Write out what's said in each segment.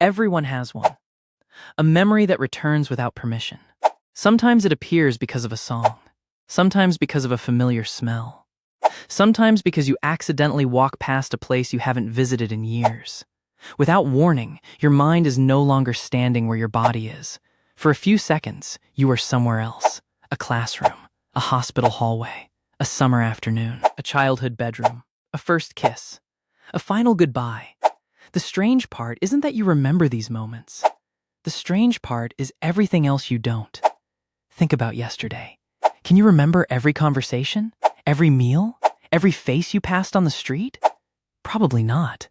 Everyone has one. A memory that returns without permission. Sometimes it appears because of a song. Sometimes because of a familiar smell. Sometimes because you accidentally walk past a place you haven't visited in years. Without warning, your mind is no longer standing where your body is. For a few seconds, you are somewhere else. A classroom, a hospital hallway, a summer afternoon, a childhood bedroom, a first kiss, a final goodbye. The strange part isn't that you remember these moments. The strange part is everything else you don't. Think about yesterday. Can you remember every conversation? Every meal? Every face you passed on the street? Probably not.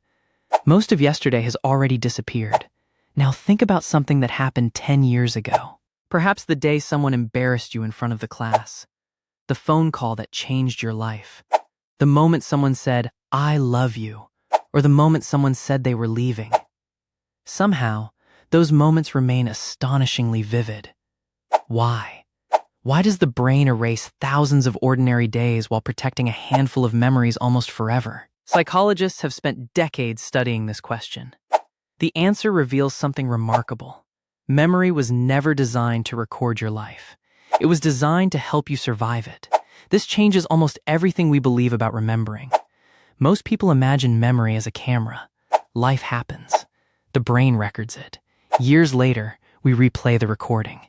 Most of yesterday has already disappeared. Now think about something that happened 10 years ago. Perhaps the day someone embarrassed you in front of the class. The phone call that changed your life. The moment someone said, "I love you," or the moment someone said they were leaving. Somehow, those moments remain astonishingly vivid. Why? Why does the brain erase thousands of ordinary days while protecting a handful of memories almost forever? Psychologists have spent decades studying this question. The answer reveals something remarkable. Memory was never designed to record your life. It was designed to help you survive it. This changes almost everything we believe about remembering. Most people imagine memory as a camera. Life happens. The brain records it. Years later, we replay the recording.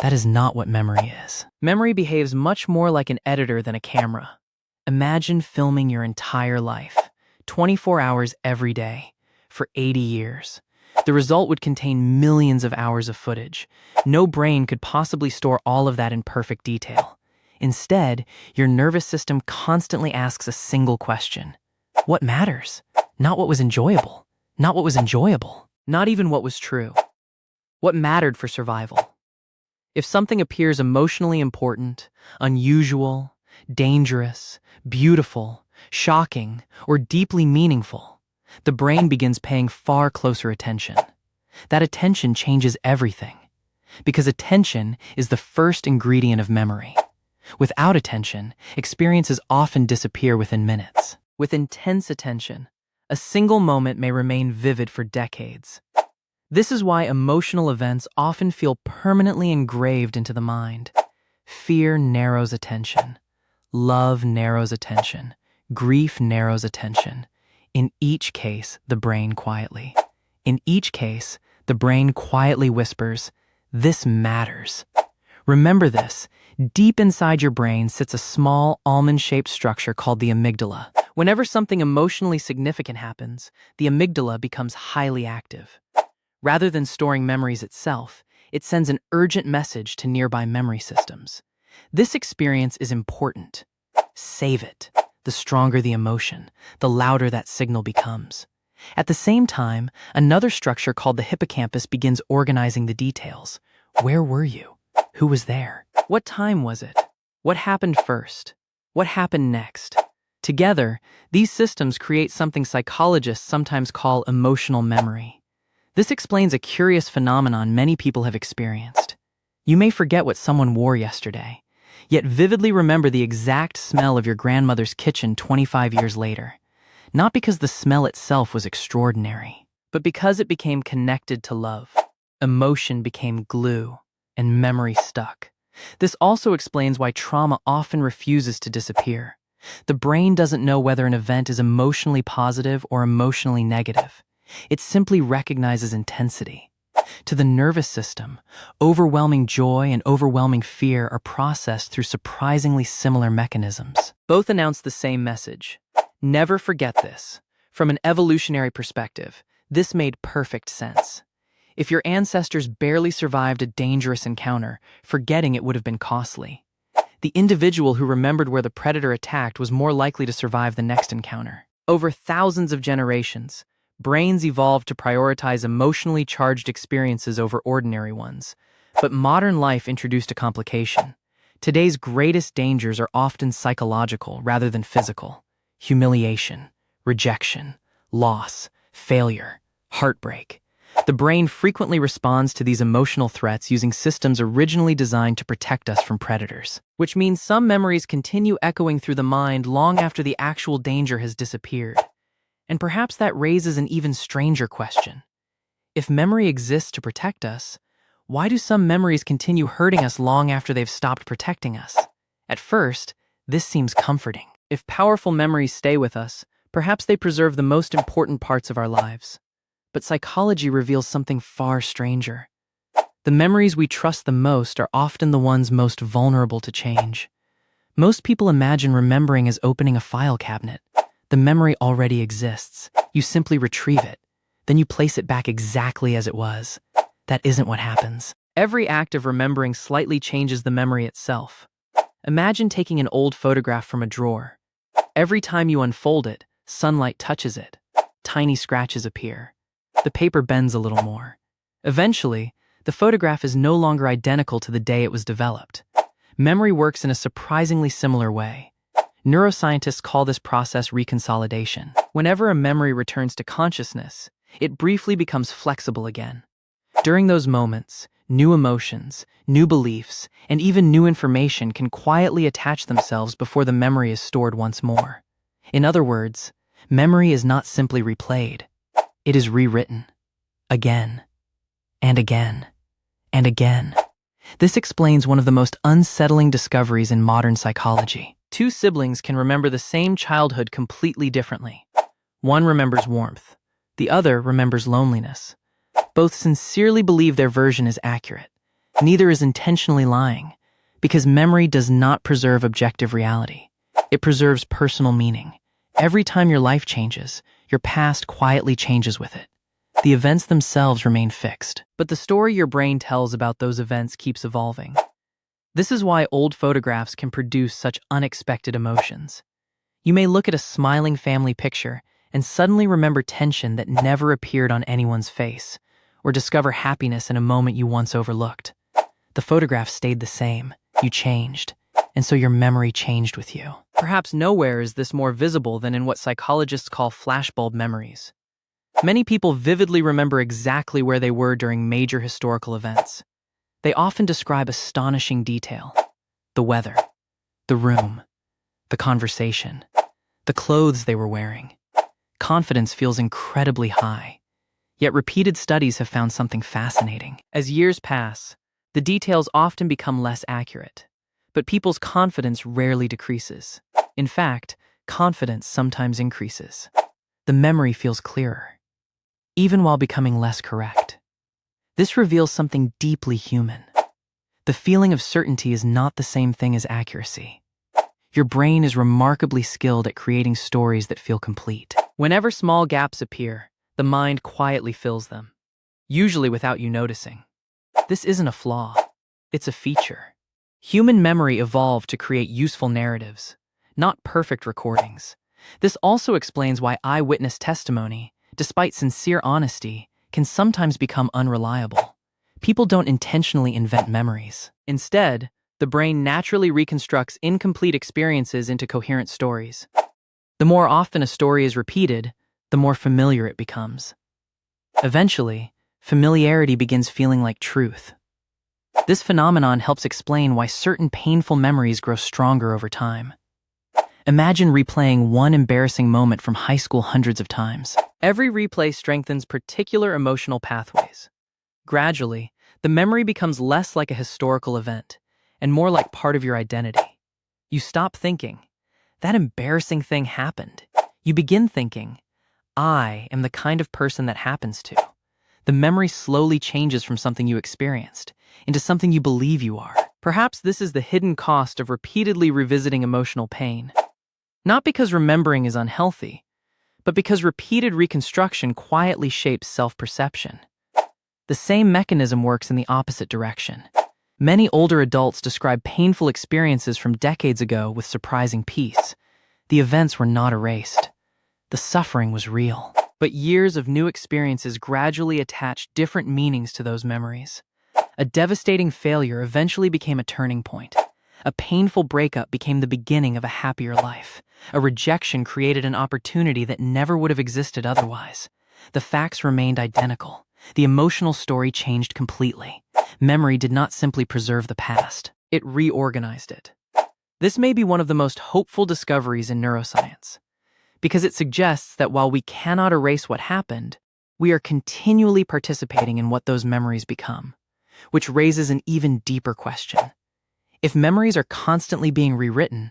That is not what memory is. Memory behaves much more like an editor than a camera. Imagine filming your entire life, 24 hours every day, for 80 years. The result would contain millions of hours of footage. No brain could possibly store all of that in perfect detail. Instead, your nervous system constantly asks a single question. What matters? Not what was enjoyable. Not what was enjoyable. Not even what was true. What mattered for survival? If something appears emotionally important, unusual, dangerous, beautiful, shocking, or deeply meaningful, the brain begins paying far closer attention. That attention changes everything, because attention is the first ingredient of memory. Without attention, experiences often disappear within minutes. With intense attention, a single moment may remain vivid for decades. This is why emotional events often feel permanently engraved into the mind. Fear narrows attention. Love narrows attention. Grief narrows attention. In each case, the brain quietly. In each case, the brain quietly whispers, "This matters." Remember this. Deep inside your brain sits a small, almond-shaped structure called the amygdala. Whenever something emotionally significant happens, the amygdala becomes highly active. Rather than storing memories itself, it sends an urgent message to nearby memory systems. This experience is important. Save it. The stronger the emotion, the louder that signal becomes. At the same time, another structure called the hippocampus begins organizing the details. Where were you? Who was there? What time was it? What happened first? What happened next? Together, these systems create something psychologists sometimes call emotional memory. This explains a curious phenomenon many people have experienced. You may forget what someone wore yesterday, yet vividly remember the exact smell of your grandmother's kitchen 25 years later. Not because the smell itself was extraordinary, but because it became connected to love. Emotion became glue, and memory stuck. This also explains why trauma often refuses to disappear. The brain doesn't know whether an event is emotionally positive or emotionally negative. It simply recognizes intensity. To the nervous system, overwhelming joy and overwhelming fear are processed through surprisingly similar mechanisms. Both announce the same message. Never forget this. From an evolutionary perspective, this made perfect sense. If your ancestors barely survived a dangerous encounter, forgetting it would have been costly. The individual who remembered where the predator attacked was more likely to survive the next encounter. Over thousands of generations, brains evolved to prioritize emotionally charged experiences over ordinary ones. But modern life introduced a complication. Today's greatest dangers are often psychological rather than physical. Humiliation, rejection, loss, failure, heartbreak. The brain frequently responds to these emotional threats using systems originally designed to protect us from predators, which means some memories continue echoing through the mind long after the actual danger has disappeared. And perhaps that raises an even stranger question. If memory exists to protect us, why do some memories continue hurting us long after they've stopped protecting us? At first, this seems comforting. If powerful memories stay with us, perhaps they preserve the most important parts of our lives. But psychology reveals something far stranger. The memories we trust the most are often the ones most vulnerable to change. Most people imagine remembering as opening a file cabinet. The memory already exists. You simply retrieve it. Then you place it back exactly as it was. That isn't what happens. Every act of remembering slightly changes the memory itself. Imagine taking an old photograph from a drawer. Every time you unfold it, sunlight touches it. Tiny scratches appear. The paper bends a little more. Eventually, the photograph is no longer identical to the day it was developed. Memory works in a surprisingly similar way. Neuroscientists call this process reconsolidation. Whenever a memory returns to consciousness, it briefly becomes flexible again. During those moments, new emotions, new beliefs, and even new information can quietly attach themselves before the memory is stored once more. In other words, memory is not simply replayed. It is rewritten. Again. And again. And again. This explains one of the most unsettling discoveries in modern psychology. Two siblings can remember the same childhood completely differently. One remembers warmth. The other remembers loneliness. Both sincerely believe their version is accurate. Neither is intentionally lying, because memory does not preserve objective reality. It preserves personal meaning. Every time your life changes, your past quietly changes with it. The events themselves remain fixed, but the story your brain tells about those events keeps evolving. This is why old photographs can produce such unexpected emotions. You may look at a smiling family picture and suddenly remember tension that never appeared on anyone's face, or discover happiness in a moment you once overlooked. The photograph stayed the same, you changed, and so your memory changed with you. Perhaps nowhere is this more visible than in what psychologists call flashbulb memories. Many people vividly remember exactly where they were during major historical events. They often describe astonishing detail: the weather, the room, the conversation, the clothes they were wearing. Confidence feels incredibly high. Yet repeated studies have found something fascinating. As years pass, the details often become less accurate, but people's confidence rarely decreases. In fact, confidence sometimes increases. The memory feels clearer, even while becoming less correct. This reveals something deeply human. The feeling of certainty is not the same thing as accuracy. Your brain is remarkably skilled at creating stories that feel complete. Whenever small gaps appear, the mind quietly fills them, usually without you noticing. This isn't a flaw, it's a feature. Human memory evolved to create useful narratives, not perfect recordings. This also explains why eyewitness testimony, despite sincere honesty, can sometimes become unreliable. People don't intentionally invent memories. Instead, the brain naturally reconstructs incomplete experiences into coherent stories. The more often a story is repeated, the more familiar it becomes. Eventually, familiarity begins feeling like truth. This phenomenon helps explain why certain painful memories grow stronger over time. Imagine replaying one embarrassing moment from high school hundreds of times. Every replay strengthens particular emotional pathways. Gradually, the memory becomes less like a historical event and more like part of your identity. You stop thinking, "That embarrassing thing happened." You begin thinking, "I am the kind of person that happens to." The memory slowly changes from something you experienced into something you believe you are. Perhaps this is the hidden cost of repeatedly revisiting emotional pain. Not because remembering is unhealthy, but because repeated reconstruction quietly shapes self-perception. The same mechanism works in the opposite direction. Many older adults describe painful experiences from decades ago with surprising peace. The events were not erased. The suffering was real. But years of new experiences gradually attached different meanings to those memories. A devastating failure eventually became a turning point. A painful breakup became the beginning of a happier life. A rejection created an opportunity that never would have existed otherwise. The facts remained identical. The emotional story changed completely. Memory did not simply preserve the past, it reorganized it. This may be one of the most hopeful discoveries in neuroscience, because it suggests that while we cannot erase what happened, we are continually participating in what those memories become, which raises an even deeper question. If memories are constantly being rewritten,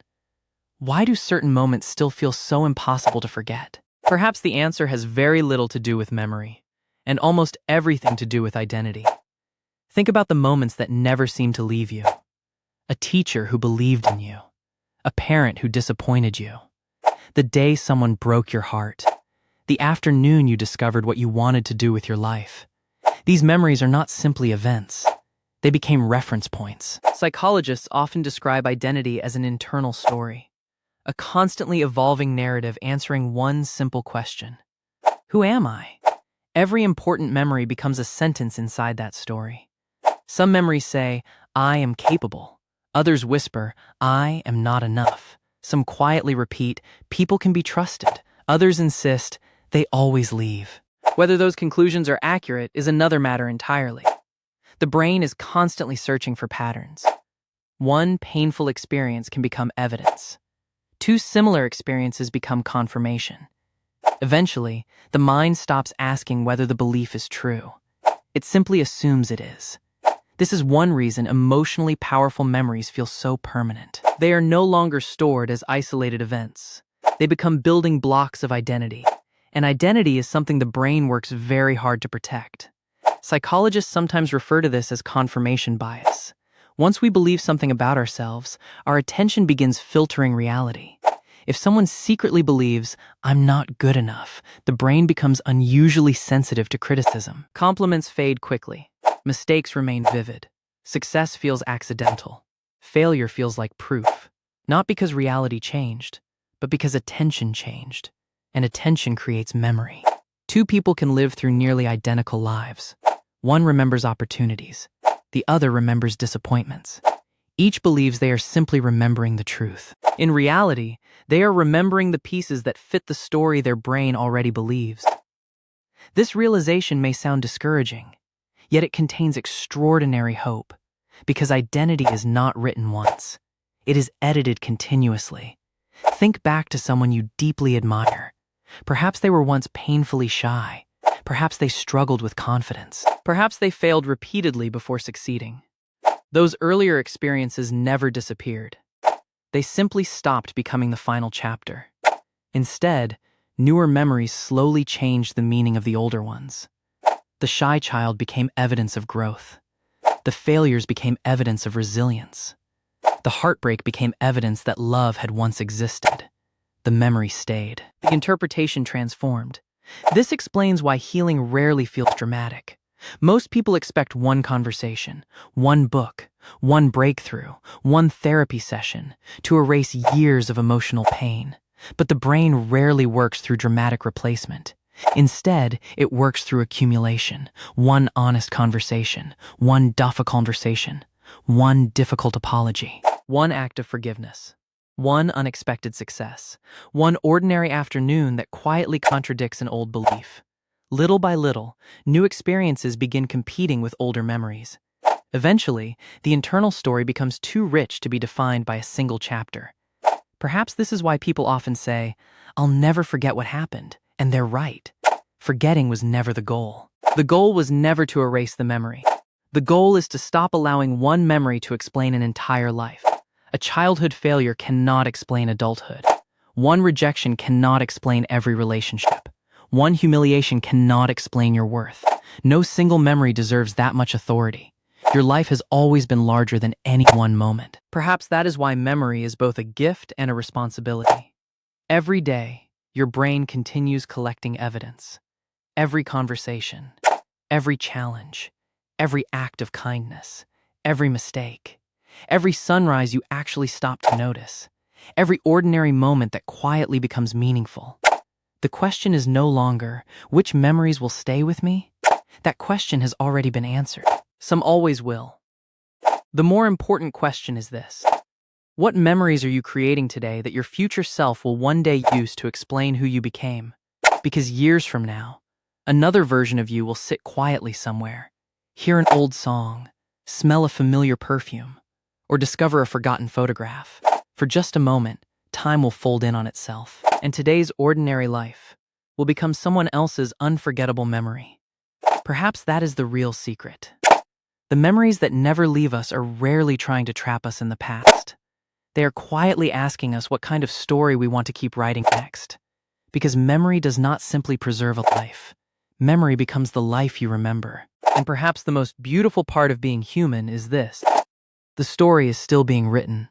why do certain moments still feel so impossible to forget? Perhaps the answer has very little to do with memory, and almost everything to do with identity. Think about the moments that never seem to leave you. A teacher who believed in you. A parent who disappointed you. The day someone broke your heart. The afternoon you discovered what you wanted to do with your life. These memories are not simply events. They became reference points. Psychologists often describe identity as an internal story, a constantly evolving narrative answering one simple question. Who am I? Every important memory becomes a sentence inside that story. Some memories say, I am capable. Others whisper, I am not enough. Some quietly repeat, people can be trusted. Others insist, they always leave. Whether those conclusions are accurate is another matter entirely. The brain is constantly searching for patterns. One painful experience can become evidence. Two similar experiences become confirmation. Eventually, the mind stops asking whether the belief is true. It simply assumes it is. This is one reason emotionally powerful memories feel so permanent. They are no longer stored as isolated events. They become building blocks of identity. And identity is something the brain works very hard to protect. Psychologists sometimes refer to this as confirmation bias. Once we believe something about ourselves, our attention begins filtering reality. If someone secretly believes, I'm not good enough, the brain becomes unusually sensitive to criticism. Compliments fade quickly. Mistakes remain vivid. Success feels accidental. Failure feels like proof. Not because reality changed, but because attention changed. And attention creates memory. Two people can live through nearly identical lives. One remembers opportunities. The other remembers disappointments. Each believes they are simply remembering the truth. In reality, they are remembering the pieces that fit the story their brain already believes. This realization may sound discouraging, yet it contains extraordinary hope, because identity is not written once. It is edited continuously. Think back to someone you deeply admire. Perhaps they were once painfully shy. Perhaps they struggled with confidence. Perhaps they failed repeatedly before succeeding. Those earlier experiences never disappeared. They simply stopped becoming the final chapter. Instead, newer memories slowly changed the meaning of the older ones. The shy child became evidence of growth. The failures became evidence of resilience. The heartbreak became evidence that love had once existed. The memory stayed. The interpretation transformed. This explains why healing rarely feels dramatic. Most people expect one conversation, one book, one breakthrough, one therapy session to erase years of emotional pain. But the brain rarely works through dramatic replacement. Instead, it works through accumulation. One honest conversation, one difficult conversation, one difficult apology, one act of forgiveness, one unexpected success, one ordinary afternoon that quietly contradicts an old belief. Little by little, new experiences begin competing with older memories. Eventually, the internal story becomes too rich to be defined by a single chapter. Perhaps this is why people often say, I'll never forget what happened, and they're right. Forgetting was never the goal. The goal was never to erase the memory. The goal is to stop allowing one memory to explain an entire life. A childhood failure cannot explain adulthood. One rejection cannot explain every relationship. One humiliation cannot explain your worth. No single memory deserves that much authority. Your life has always been larger than any one moment. Perhaps that is why memory is both a gift and a responsibility. Every day, your brain continues collecting evidence. Every conversation, every challenge, every act of kindness, every mistake, every sunrise you actually stop to notice, every ordinary moment that quietly becomes meaningful. The question is no longer, which memories will stay with me? That question has already been answered. Some always will. The more important question is this. What memories are you creating today that your future self will one day use to explain who you became? Because years from now, another version of you will sit quietly somewhere, hear an old song, smell a familiar perfume, or discover a forgotten photograph. For just a moment, time will fold in on itself, and today's ordinary life will become someone else's unforgettable memory. Perhaps that is the real secret. The memories that never leave us are rarely trying to trap us in the past. They are quietly asking us what kind of story we want to keep writing next. Because memory does not simply preserve a life. Memory becomes the life you remember. And perhaps the most beautiful part of being human is this: the story is still being written.